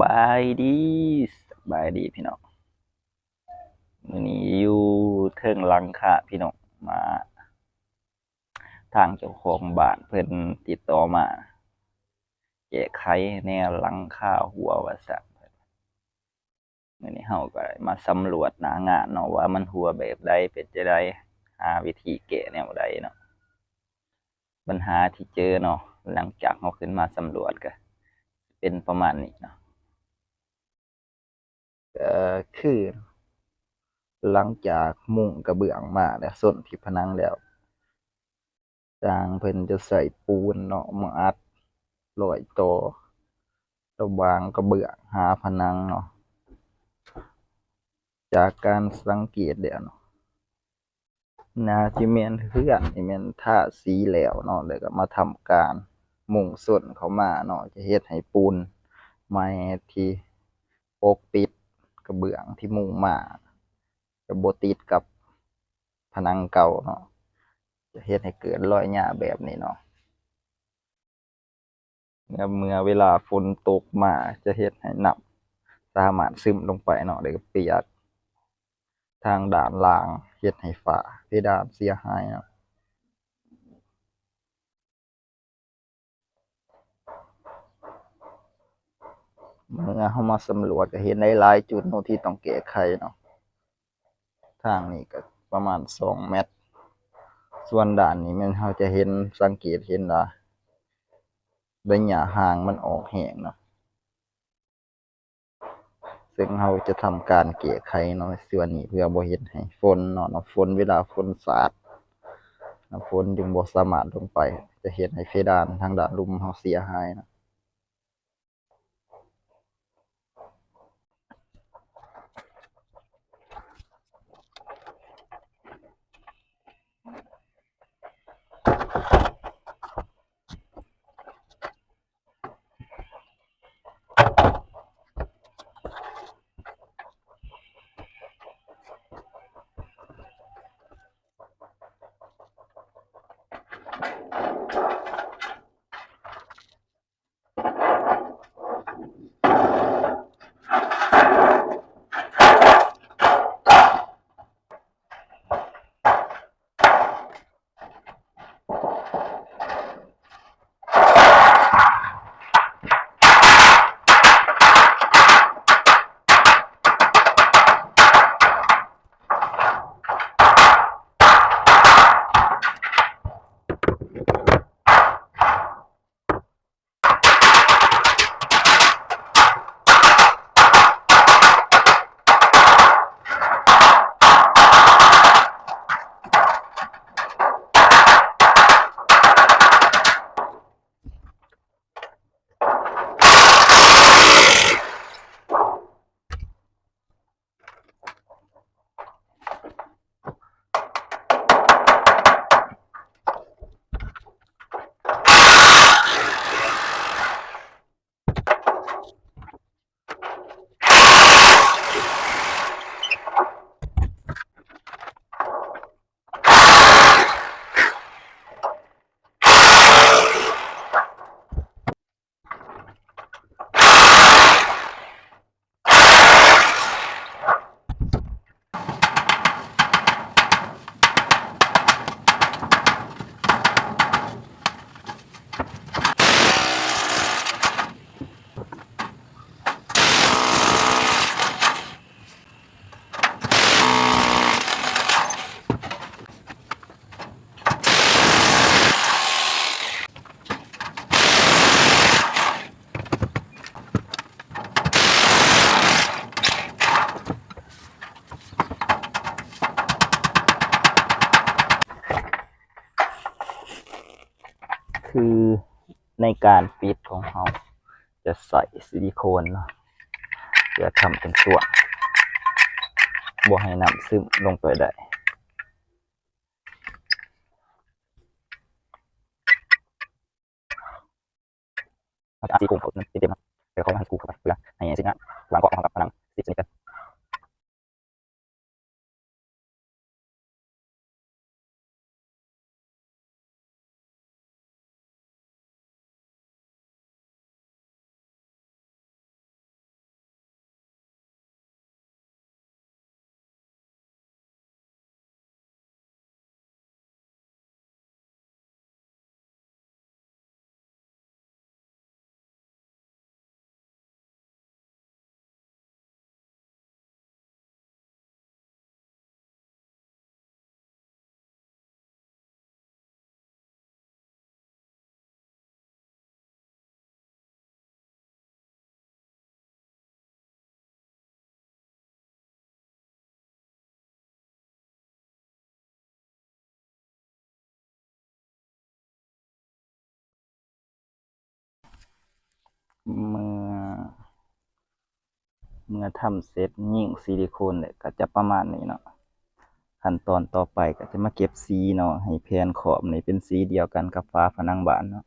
บายดีพี่น้องมื้อนี้อยู่เทิงหลังคาพี่น้องมาทางเจ้าของบ้านเพิ่นติดต่อมาแก้ไขแนวหลังคาหัวว่าซั่นมื้อนี้เฮาก็มาสำรวจหน้างานเนาะว่ามันหัวแบบใดเป็นจังได๋หาวิธีแก้แนวใดเนาะปัญหาที่เจอเนาะหลังจากเฮาขึ้นมาสำรวจก็เป็นประมาณนี้เนาะคือหลังจากมุงกระเบื้องมาแล้วส้นที่ผนังแล้วทางเพิ่นจะใส่ปูนเนาะมาอัดร้อยต่อระหว่างกระเบื้องหาผนังเนาะจากการสังเกตแล้วเนาะน่าสิแม่นเรือนนี่แม่นทาสีแล้วเนาะแล้วก็มาทำการมุงส้นเข้ามาเนาะจะเฮ็ดให้ปูนไม้ที่ปกปิดกระเบื้องที่มุงมาจะบ่ติดกับผนังเก่าเนาะจะเฮ็ดให้เกิดรอยหญ้าแบบนี้เนาะเมื่อเวลาฝนตกมาจะเฮ็ดให้น้ำสามารถซึมลงไปเนาะแล้วก็เปียกทางด้านล่างเฮ็ดให้ฝ้าเพดานเสียหายเนาะเมื่อเฮามาสำรวจก็เห็นหลายๆจุดเนาะที่ต้องแก้ไขเนาะทางนี้ก็ประมาณ2เมตรส่วนด้านนี้แม่นเฮาจะเห็นสังเกตเห็นว่าระยะห่างมันออกแรงเนาะซึ่งเฮาจะทำการแก้ไขเนาะส่วนนี้เพื่อบ่เฮ็ดให้ฝนเนาะฝนเวลาฝนสาดน้ำฝนจึงบ่สามารถลงไปจะเฮ็ดให้เพดานทางด้านลุ่มเฮาเสียหายเนาะคือในการปิดของเฮาจะใส่ซิลิโคนเนาะเพื่อทำเป็นส่วนบ่ให้น้ำซึมลงไปได้เอาสีกุ้งเข้าเต็มๆเนาะแล้วเขาให้กูเข้าไปเพื่อให้สิ่งนั้นวางเกาะกับผนังติดสนิทกัน เมื่อทำเสร็จยิงซิลิโคนแล้วก็จะประมาณนี้เนาะขั้นตอนต่อไปก็จะมาเก็บสีเนาะให้แผ่นขอบนี่เป็นสีเดียวกันกับฝาผนังบ้านเนาะ